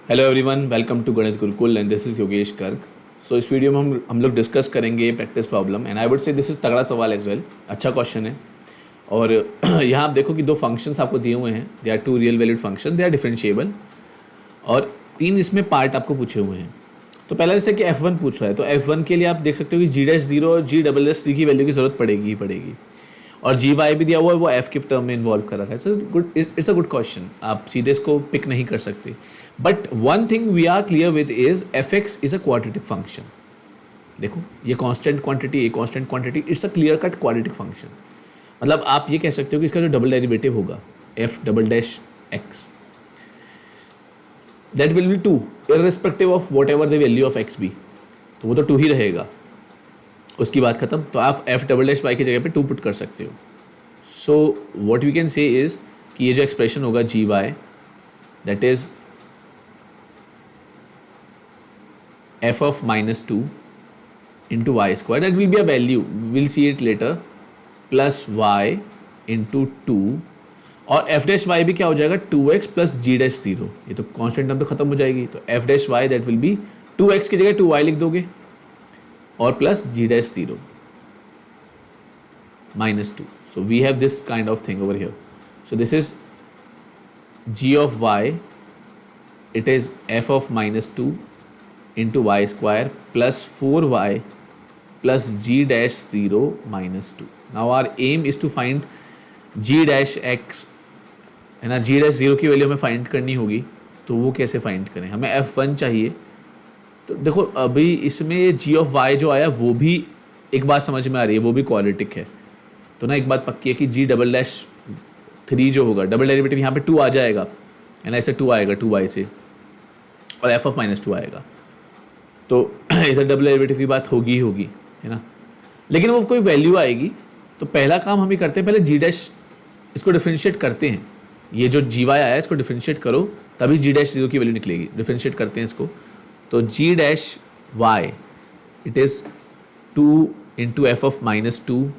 Hello everyone, welcome to Ganit Gurukul and this is Yogesh Garg. So इस video में हम लोग डिस्कस करेंगे practice problem and I would say this is तगड़ा सवाल एज वेल। अच्छा क्वेश्चन है। और यहाँ आप देखो कि दो फंक्शंस आपको दिए हुए हैं, they are two real valued function, they are differentiable और तीन इसमें पार्ट आपको पूछे हुए हैं। तो पहला जैसे कि F1 पूछ रहा है, तो F1 के लिए आप देख सकते हो कि G'0 और G'3 की वैल्यू की ज़रूरत पड़ेगी ही पड़ेगी। और GY भी दिया हुआ है, वो F के टर्म में इन्वॉल्व कर रखा है। So good, it's a good question, आप सीधे इसको पिक नहीं कर सकते। But one thing we are clear with is Fx is a quadratic function. देखो ये कांस्टेंट क्वांटिटी, ये constant quantity, it's a clear cut quadratic function. मतलब आप ये कह सकते हो कि इसका जो डबल डेरिवेटिव होगा f'(x) that will be 2 irrespective of whatever the value of x be, तो वो तो 2 ही रहेगा, उसकी बात खत्म। तो आप f'(y) की जगह पे 2 पुट कर सकते हो। So what we can say is कि ये जो एक्सप्रेशन होगा GY that is f(-2) into y square, that will be a value, we'll see it later, plus y into 2 और f'(y) भी क्या हो जाएगा 2x plus g'0, ये तो कांस्टेंट टर्म तो खत्म हो जाएगी। तो f'(y) that will B 2x की जगह 2y लिख दोगे और plus g'0 -2। So we have this kind of thing over here. So this is g of y, it is f(-2) into y square plus 4y plus g'0 -2. Now our aim is to find g'(x) है ना। g'0 की value हमें find करनी होगी, तो वो कैसे find करें? हमें f1 चाहिए। तो देखो अभी इसमें g of y जो आया वो भी एक बात समझ में आ रही है, वो भी क्वाड्रेटिक है। तो ना एक बात पक्की है कि g'3 जो होगा, डबल डेरिवेटिव यहाँ पे 2 आ जाएगा है ना, ऐसे 2 आएगा 2y से और f(-2) आएगा, तो इधर डबल डेरिवेटिव की बात होगी ही होगी है ना। लेकिन वो कोई वैल्यू आएगी, तो पहला काम हम ही करते हैं, पहले g' इसको डिफरेंशिएट करते हैं। ये जो gy आया है इसको डिफरेंशिएट करो, तभी g'0 की वैल्यू निकलेगी। डिफरेंशिएट करते हैं इसको, तो g'(y) it is 2 into f(-2)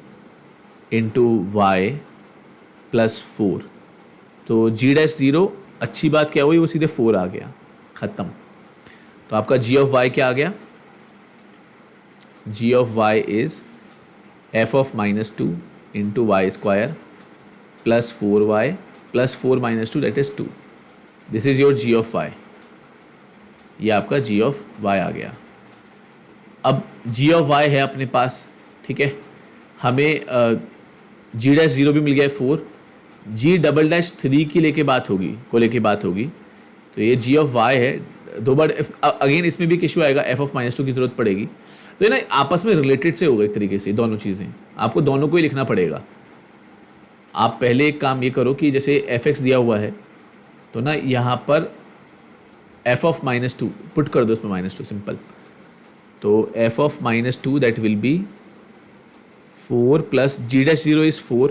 into y plus 4। तो g'0 अच्छी बात क्या हुई, वो सीधे 4 आ गया, ख़त्म। तो आपका g of y क्या आ गया? g of y is f(-2) into y square plus 4y plus 4 - 2 that is 2। This is your g of y। ये आपका g of y आ गया। अब g of y है अपने पास, ठीक है। हमें g'0 भी मिल गया है 4, g'3 की लेके बात होगी, तो ये g of y है। दो बार अगेन इसमें भी इशू आएगा, f(-2) की ज़रूरत पड़ेगी। तो ये ना आपस में रिलेटेड से होगा एक तरीके से, दोनों चीज़ें आपको दोनों को ही लिखना पड़ेगा। आप पहले एक काम ये करो कि जैसे fx दिया हुआ है, तो ना यहाँ पर f(-2) पुट कर दो, उसमें -2 सिंपल। तो f(-2) that will B 4 plus g'0 is 4,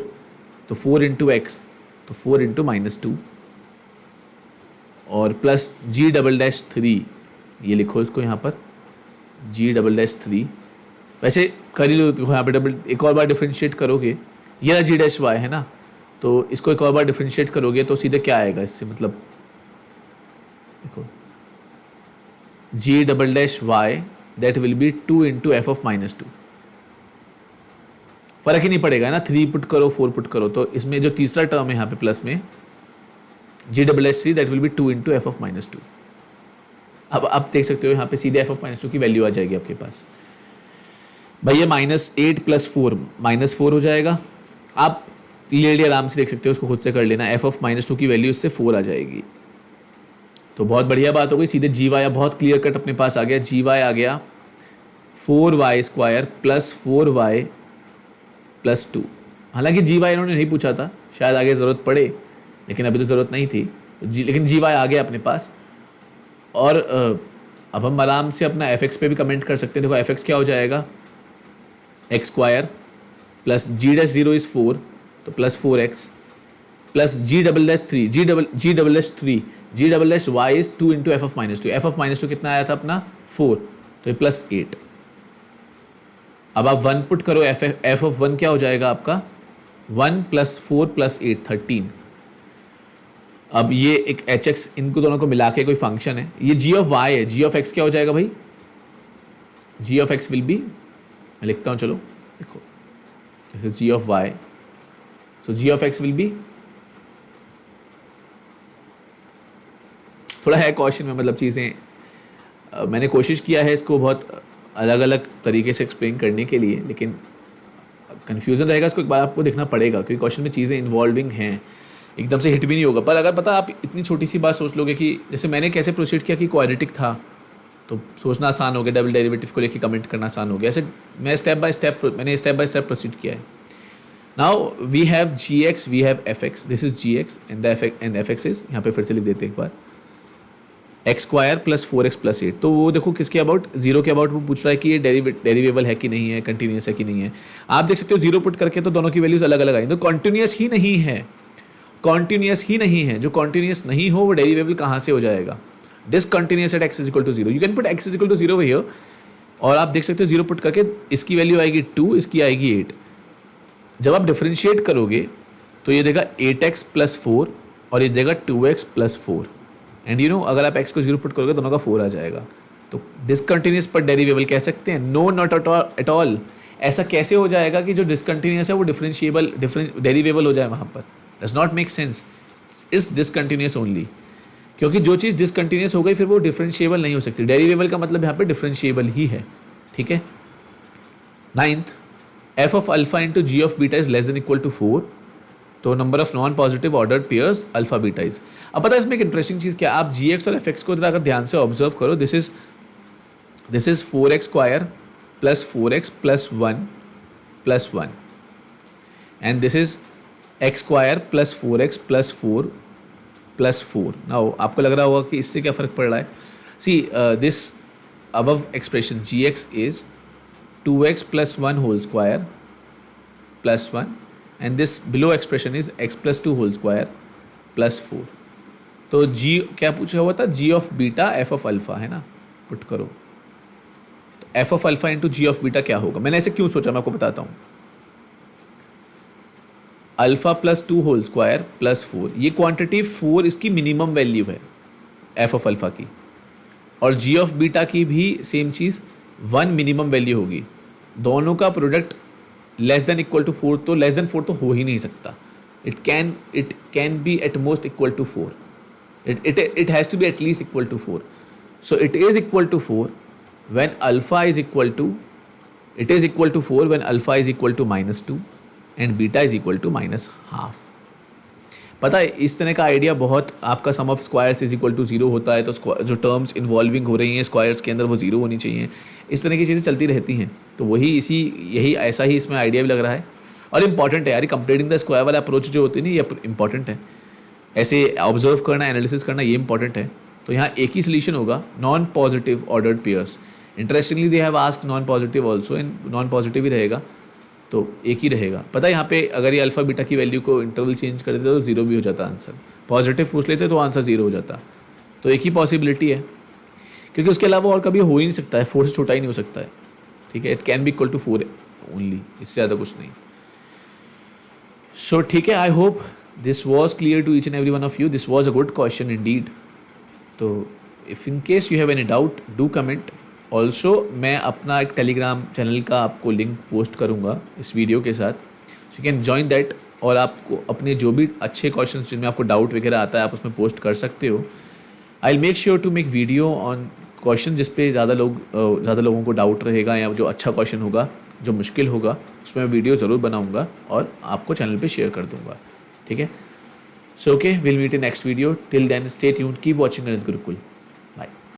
तो 4 इंटू एक्स, तो 4 इंटू -2 और प्लस g'3, ये लिखो इसको यहाँ पर g'3। वैसे कर ही लो, यहाँ पे डबल एक और बार डिफरेंशिएट करोगे, ये ना g'(y) है ना, तो इसको एक और बार डिफरेंशिएट करोगे तो सीधे क्या आएगा इससे, मतलब देखो g'(y) that will be 2 into f(-2). फ़र्क ही नहीं पड़ेगा ना, 3 पुट करो 4 पुट करो, तो इसमें जो तीसरा टर्म है यहाँ पे प्लस में g'3 that will be 2 into f(-2). अब आप देख सकते हो यहाँ पे सीधे f(-2) की वैल्यू आ जाएगी आपके पास। भाई ये -8 प्लस 4 -4 हो जाएगा। आप क्लियरली आराम से देख सकते हो, उसको खुद से कर लेना, f(-2) की वैल्यू इससे 4 आ जाएगी। तो बहुत बढ़िया बात हो गई, सीधे GY बहुत क्लियर कट अपने पास आ गया। GY आ गया 4y² प्लस 4y प्लस 2। हालांकि GY इन्होंने नहीं पूछा था, शायद आगे ज़रूरत पड़े, लेकिन अभी तो ज़रूरत नहीं थी। लेकिन GY आ गया अपने पास। और अब हम आराम से अपना fx पे भी कमेंट कर सकते हैं। देखो fx क्या हो जाएगा, x² प्लस g'0 इज़ 4, तो plus 4x plus g'3 y is 2 into f(-2). f(-2) कितना आया था अपना 4, तो ये प्लस 8। अब आप 1 पुट करो, f(1) क्या हो जाएगा आपका 1 प्लस 4 प्लस 8 13। अब ये एक एच एक्स, इनको दोनों को मिला के कोई फंक्शन है, ये जी ऑफ वाई है, जी ऑफ एक्स क्या हो जाएगा भाई, g of x will be, मैं लिखता हूँ चलो देखो, this is g of y, so g of x will be, थोड़ा है क्वेश्चन में, मतलब चीज़ें मैंने कोशिश किया है इसको बहुत अलग अलग तरीके से एक्सप्लेन करने के लिए, लेकिन कन्फ्यूज़न रहेगा, इसको एक बार आपको देखना पड़ेगा क्योंकि क्वेश्चन में चीज़ें इन्वॉल्विंग हैं, एकदम से हिट भी नहीं होगा। पर अगर पता आप इतनी छोटी सी बात सोच लोगे कि जैसे मैंने कैसे प्रोसीड किया कि क्वाड्रेटिक था तो सोचना आसान हो गया, डबल डेरिवेटिव को लेके कमेंट करना आसान हो गया, ऐसे मैं स्टेप बाय स्टेप प्रोसीड किया है। Now we have G X, we have F X, this is G X and F X is, यहाँ पे फिर से लिख देते हैं एक बार, X square plus 4x plus 8। तो वो देखो किसके अबाउट, जीरो के अबाउट वो पूछ रहा है कि ये डेरिवेबल है कि नहीं है, कंटिन्यूस है कि नहीं है। आप देख सकते हो जीरो पुट करके तो दोनों की वैल्यूज अलग अलग आई, तो कॉन्टिन्यूस ही नहीं है, कॉन्टिन्यूस ही नहीं है, जो कॉन्टिन्यूस नहीं हो वो डेरिवेबल कहाँ से हो जाएगा, discontinuous at x is equal to zero, you can put x is equal to zero here, और आप देख सकते हो जीरो पुट करके इसकी वैल्यू आएगी 2, इसकी आएगी 8। जब आप डिफ्रेंशिएट करोगे तो ये देगा 8x प्लस 4 और ये देगा 2x plus 4, and you know अगर आप x को जीरो पुट करोगे दोनों का 4 आ जाएगा। तो डिसकंटिन्यूस पर डेरिवेबल कह सकते हैं, नो नॉट एट ऑल। ऐसा कैसे हो जाएगा कि जो डिसकंटिन्यूस है वो डेरिवेबल हो जाए वहाँ पर, does not make sense, is discontinuous only, क्योंकि जो चीज़ डिसकंटिन्यूस हो गई फिर वो डिफरेंशिएबल नहीं हो सकती, डेरिवेबल का मतलब यहाँ पे डिफरेंशिएबल ही है, ठीक है। 9th, f of alpha into g of beta is less than equal to 4, तो number of non positive ordered pairs alpha beta is. अब पता है इसमें एक इंटरेस्टिंग चीज़ क्या, आप जी एक्स और एफ एक्स को अगर ध्यान से ऑब्जर्व करो, this is 4x square plus 4x plus 1 plus 1 and this is x square plus 4x plus 4 plus 4। Now आपको लग रहा होगा कि इससे क्या फ़र्क पड़ रहा है, see this above expression g x is 2x plus 1 whole square plus 1 and this below expression is x plus 2 whole square plus 4। तो g क्या पूछा हुआ था, g of beta f of alpha है ना, पुट करो तो f of alpha into g of beta क्या होगा। मैंने ऐसे क्यों सोचा मैं आपको बताता हूँ, alpha plus 2 whole square plus 4, ये क्वांटिटी 4 इसकी मिनिमम वैल्यू है एफ ऑफ अल्फा की, और जी ऑफ बीटा की भी सेम चीज़ 1 मिनिमम वैल्यू होगी, दोनों का product less than equal to 4, तो लेस देन 4 तो हो ही नहीं सकता, it can be at most equal to 4, it has to be at least equal to 4, so it is equal to 4 when alpha is equal to, it is equal to 4 when alpha is equal to minus 2 and beta is equal to minus half। पता है इस तरह का idea बहुत, आपका sum of squares is equal to 0 होता है तो जो टर्म्स इन्वॉल्विंग हो रही हैं स्क्वायर्स के अंदर वो 0 होनी चाहिए, इस तरह की चीज़ें चलती रहती हैं, तो वही यही ऐसा ही इसमें आइडिया भी लग रहा है, और इम्पॉर्टेंट है यार, कंप्लीटिंग द स्क्वायर वाला अप्रोच जो होती है ना ये इंपॉर्टेंट है, ऐसे ऑब्जर्व करना, एनालिसिस करना ये इंपॉर्टेंट है। तो यहाँ एक ही सोल्यूशन होगा, non positive ordered pairs, interestingly they have asked non positive also, and non positive ही रहेगा तो एक ही रहेगा। पता है यहाँ पे अगर ये अल्फा बीटा की वैल्यू को इंटरवल चेंज कर देते तो 0 भी हो जाता आंसर, पॉजिटिव पूछ लेते तो आंसर 0 हो जाता, तो एक ही पॉसिबिलिटी है, क्योंकि उसके अलावा और कभी हो ही नहीं सकता है, 4 से छोटा ही नहीं हो सकता है, ठीक है, it can be equal to 4 only, इससे ज़्यादा कुछ नहीं। सो ठीक है, I hope this was clear to each and every one of you, this was a good question indeed। तो if in case you have any doubt do comment also, मैं अपना एक टेलीग्राम चैनल का आपको link post करूँगा इस video के साथ, so you can join that, और आपको अपने जो भी अच्छे क्वेश्चंस जिनमें आपको डाउट वगैरह आता है आप उसमें पोस्ट कर सकते हो। I will make sure to make video on question जिस पे ज़्यादा लोगों को डाउट रहेगा, या जो अच्छा क्वेश्चन होगा जो मुश्किल होगा उसमें वीडियो ज़रूर बनाऊँगा और आपको चैनल पर शेयर कर दूँगा, ठीक है। So okay, will meet in next video, till then stay tuned, keep watching Ganit Gurukul.